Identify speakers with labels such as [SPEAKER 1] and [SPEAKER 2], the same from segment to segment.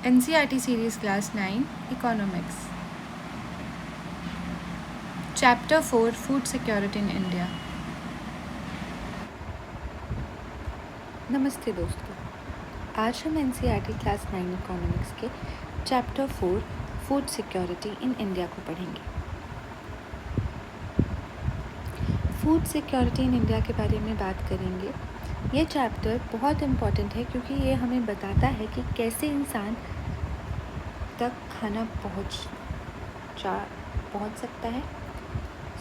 [SPEAKER 1] NCERT Series Class 9 Economics. Chapter 4 Food Security in India.
[SPEAKER 2] नमस्ते दोस्तों, आज हम NCERT क्लास 9 इकोनॉमिक्स के chapter 4 food security in India को पढ़ेंगे। फूड सिक्योरिटी इन इंडिया के बारे में बात करेंगे। ये चैप्टर बहुत इम्पॉर्टेंट है क्योंकि ये हमें बताता है कि कैसे इंसान तक खाना पहुंच सकता है।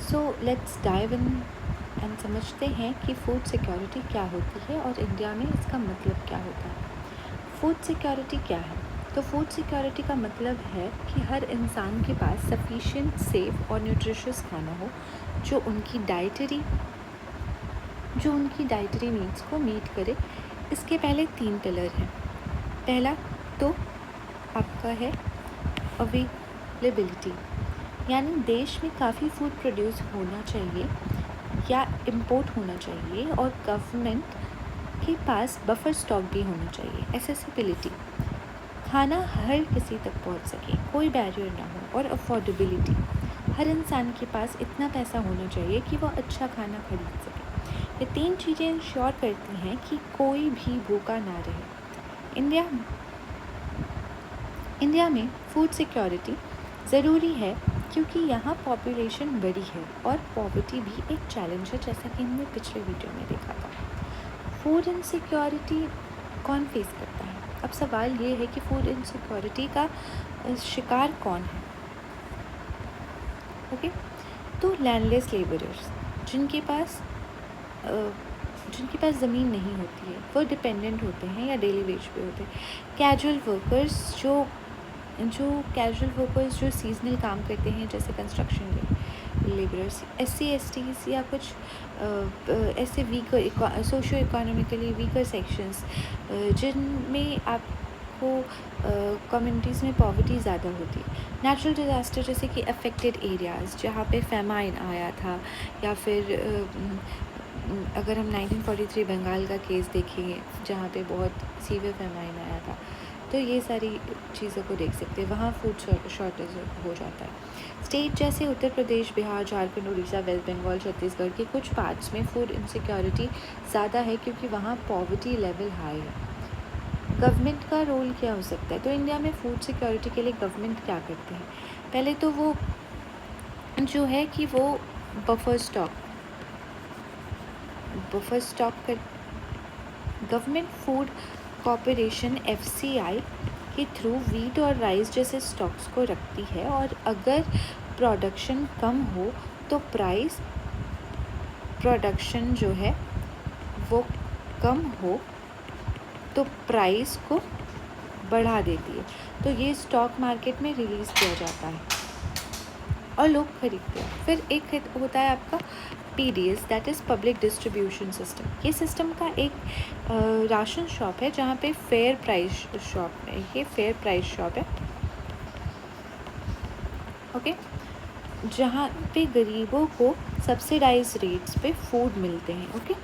[SPEAKER 2] So let's dive in and समझते हैं कि फूड सिक्योरिटी क्या होती है और इंडिया में इसका मतलब क्या होता है। फूड सिक्योरिटी क्या है? तो फूड सिक्योरिटी का मतलब है कि हर इंसान के पास सफिशिएंट, सेफ और न्यूट्रिशियस खाना हो जो उनकी डाइटरी नीड्स को मीट करे। इसके पहले 3 पिलर हैं। पहला तो आपका है अवेलेबिलिटी, यानी देश में काफ़ी फूड प्रोड्यूस होना चाहिए या इम्पोर्ट होना चाहिए और गवर्नमेंट के पास बफर स्टॉक भी होना चाहिए। एक्सेसिबिलिटी, खाना हर किसी तक पहुंच सके, कोई बैरियर ना हो। और अफोर्डेबिलिटी, हर इंसान के पास इतना पैसा होना चाहिए कि वह अच्छा खाना खरीद सके। ये 3 चीज़ें इंश्योर करती हैं कि कोई भी भूखा ना रहे। इंडिया में फूड सिक्योरिटी ज़रूरी है क्योंकि यहाँ पॉपुलेशन बड़ी है और पॉवर्टी भी एक चैलेंज है, जैसा कि हमने पिछले वीडियो में देखा था। फूड इनसिक्योरिटी कौन फेस करता है? अब सवाल ये है कि फूड इनसिक्योरिटी का शिकार कौन है? ओके, तो लैंडलेस लेबरर्स, जिनके पास ज़मीन नहीं होती है, वो डिपेंडेंट होते हैं या डेली वेज पे होते हैं। कैजुअल वर्कर्स जो सीजनल काम करते हैं, जैसे कंस्ट्रक्शन लेबरर्स। SC/STs या कुछ ऐसे weaker socio economically weaker sections जिनमें आपको कम्युनिटीज़ में पॉवर्टी ज़्यादा होती है। नेचुरल डिज़ास्टर, जैसे कि अफेक्टेड एरियाज़ जहाँ पे फेमाइन आया था, या फिर अगर हम 1943 बंगाल का केस देखेंगे जहाँ पे बहुत सीवियर फेमाइन आया था, तो ये सारी चीज़ों को देख सकते हैं। वहाँ फूड शॉर्टेज हो जाता है। स्टेट जैसे उत्तर प्रदेश, बिहार, झारखंड, उड़ीसा, वेस्ट बंगाल, छत्तीसगढ़ के कुछ पार्ट्स में फूड इनसिक्योरिटी ज़्यादा है क्योंकि वहाँ पॉवर्टी लेवल हाई है। गवर्नमेंट का रोल क्या हो सकता है? तो इंडिया में फूड सिक्योरिटी के लिए गवर्नमेंट क्या करते हैं? पहले तो वो जो है कि वो बफर स्टॉक कर गवर्नमेंट फूड कॉरपोरेशन FCI के थ्रू वीट और राइस जैसे स्टॉक्स को रखती है, और अगर प्रोडक्शन कम हो तो प्रोडक्शन जो है वो कम हो तो प्राइस को बढ़ा देती है। तो ये स्टॉक मार्केट में रिलीज़ किया जाता है और लोग खरीदते हैं। फिर एक होता है आपका PDS, that is public distribution system. ये सिस्टम का एक राशन शॉप है जहाँ पे फेयर प्राइस शॉप है। ओके, जहाँ पे गरीबों को सब्सिडाइज रेट्स पे फूड मिलते हैं। ओके,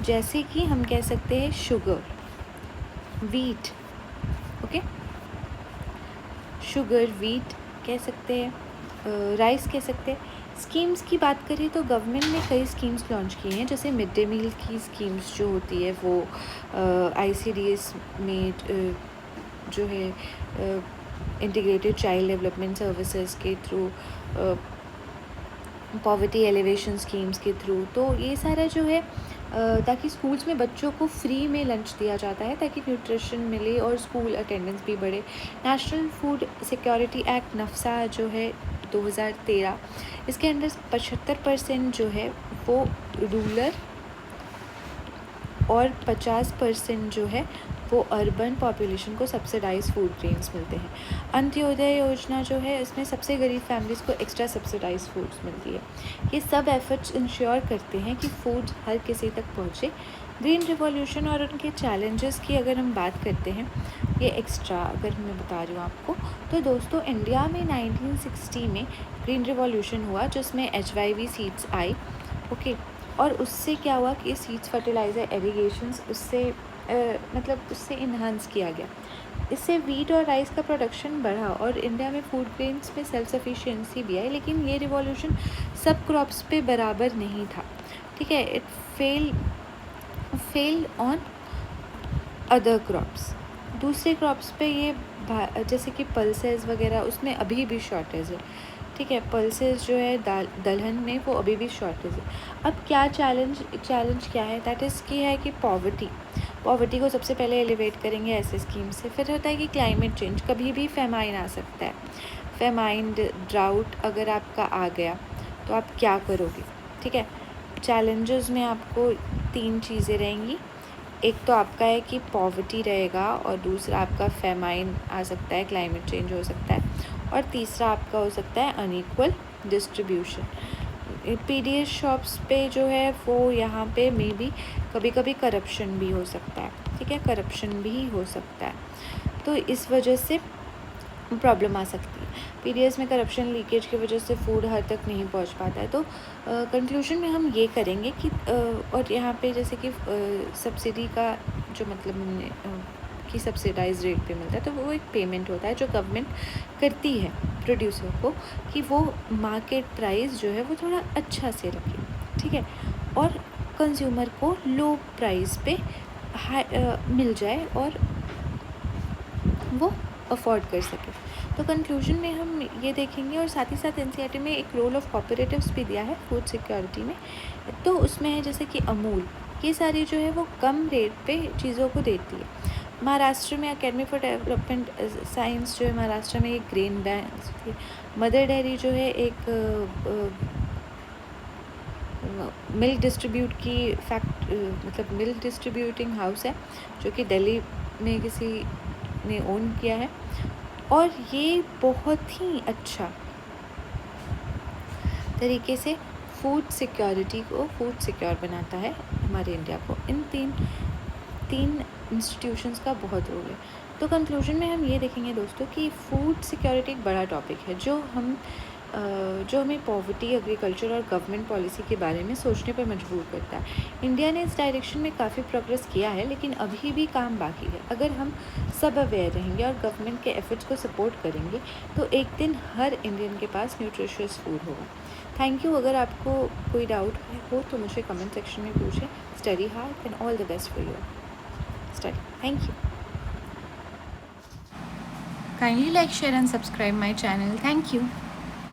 [SPEAKER 2] जैसे कि हम कह सकते हैं शुगर, वीट, वीट कह सकते हैं, राइस कह सकते हैं। स्कीम्स की बात करें तो गवर्नमेंट ने कई स्कीम्स लॉन्च की हैं, जैसे मिड डे मील की स्कीम्स जो होती है वो ICDS में जो है इंटीग्रेटेड चाइल्ड डेवलपमेंट सर्विसेज के थ्रू, पॉवर्टी एलिवेशन स्कीम्स के थ्रू। तो ये सारा जो है ताकि स्कूल्स में बच्चों को फ्री में लंच दिया जाता है ताकि न्यूट्रिशन मिले और स्कूल अटेंडेंस भी बढ़े। National food security act NFSA जो है 2013, इसके अंदर 75% जो है वो रूरल और 50% जो है वो अर्बन पॉपुलेशन को सब्सिडाइज फूड ग्रेन्स मिलते हैं। अंत्योदय योजना जो है, इसमें सबसे गरीब फैमिलीज़ को एक्स्ट्रा सब्सिडाइज फूड्स मिलती है। ये सब एफर्ट्स इंश्योर करते हैं कि फूड हर किसी तक पहुँचे। ग्रीन रिवॉल्यूशन और उनके चैलेंजेस की अगर हम बात करते हैं, ये एक्स्ट्रा अगर मैं बता रही हूँ आपको, तो दोस्तों इंडिया में 1960 में ग्रीन रिवॉल्यूशन हुआ जिसमें HYV सीड्स आई। ओके, और उससे क्या हुआ कि सीड्स, फर्टिलाइज़र, इरिगेशंस उससे इन्हांस किया गया। इससे वीट और राइस का प्रोडक्शन बढ़ा और इंडिया में फूड ग्रेन्स में सेल्फ सफिशिएंसी भी आई, लेकिन ये रिवॉल्यूशन सब क्रॉप्स पे बराबर नहीं था, ठीक है। It fell on other crops. दूसरे क्रॉप्स पे ये जैसे कि पल्सेस वगैरह, उसमें अभी भी शॉर्टेज है, ठीक है। पल्सेस जो है दलहन में, वो अभी भी शॉर्टेज है। अब क्या चैलेंज क्या है, दैट इज़ की है कि पॉवर्टी को सबसे पहले एलिवेट करेंगे ऐसे स्कीम से। फिर होता है कि क्लाइमेट चेंज, कभी भी फेमाइन आ सकता है, फेमाइन ड्राउट अगर आपका आ गया तो आप क्या करोगे, ठीक है। चैलेंजेस में आपको 3 चीज़ें रहेंगी। एक तो आपका है कि पॉवर्टी रहेगा, और दूसरा आपका फेमाइन आ सकता है, क्लाइमेट चेंज हो सकता है, और तीसरा आपका हो सकता है अनइक्वल डिस्ट्रीब्यूशन। पीडीएस शॉप्स पे जो है वो यहाँ पे मे बी कभी कभी करप्शन भी हो सकता है, ठीक है, करप्शन भी हो सकता है। तो इस वजह से प्रॉब्लम आ सकती है। पीडीएस में करप्शन लीकेज की वजह से फूड हर तक नहीं पहुंच पाता है। तो कंक्लूजन में हम ये करेंगे कि और यहाँ पे जैसे कि सब्सिडी का जो मतलब कि सब्सिडाइज रेट पे मिलता है, तो वो एक पेमेंट होता है जो गवर्नमेंट करती है प्रोड्यूसर को, कि वो मार्केट प्राइस जो है वो थोड़ा अच्छा से रखे, ठीक है, और कंज्यूमर को लो प्राइस पे मिल जाए और वो अफोर्ड कर सके। तो कंक्लूजन में हम ये देखेंगे, और साथ ही साथ एनसीईआरटी में एक रोल ऑफ कोऑपरेटिव्स भी दिया है फूड सिक्योरिटी में। तो उसमें है जैसे कि अमूल, ये सारी जो है वो कम रेट पे चीज़ों को देती है। महाराष्ट्र में अकेडमी फॉर डेवलपमेंट साइंस जो है महाराष्ट्र में एक ग्रेन बैंक, मदर डेयरी जो है एक मिल्क डिस्ट्रीब्यूट की मतलब मिल्क डिस्ट्रीब्यूटिंग हाउस है, जो कि दिल्ली में किसी ने ओन किया है, और ये बहुत ही अच्छा तरीके से फूड सिक्योरिटी को फूड सिक्योर बनाता है हमारे इंडिया को। इन तीन इंस्टीट्यूशंस का बहुत रोल है। तो कंक्लूजन में हम ये देखेंगे दोस्तों कि फूड सिक्योरिटी एक बड़ा टॉपिक है जो हमें पॉवर्टी, एग्रीकल्चर और गवर्नमेंट पॉलिसी के बारे में सोचने पर मजबूर करता है। इंडिया ने इस डायरेक्शन में काफ़ी प्रोग्रेस किया है, लेकिन अभी भी काम बाकी है। अगर हम सब अवेयर रहेंगे और गवर्नमेंट के एफर्ट्स को सपोर्ट करेंगे तो एक दिन हर इंडियन के पास न्यूट्रिशियस फूड होगा। Thank you. अगर आपको कोई डाउट हो तो मुझे कमेंट सेक्शन में पूछें। Study hard and all the best for your study. Thank you.
[SPEAKER 1] Kindly like, share and subscribe my channel. Thank you.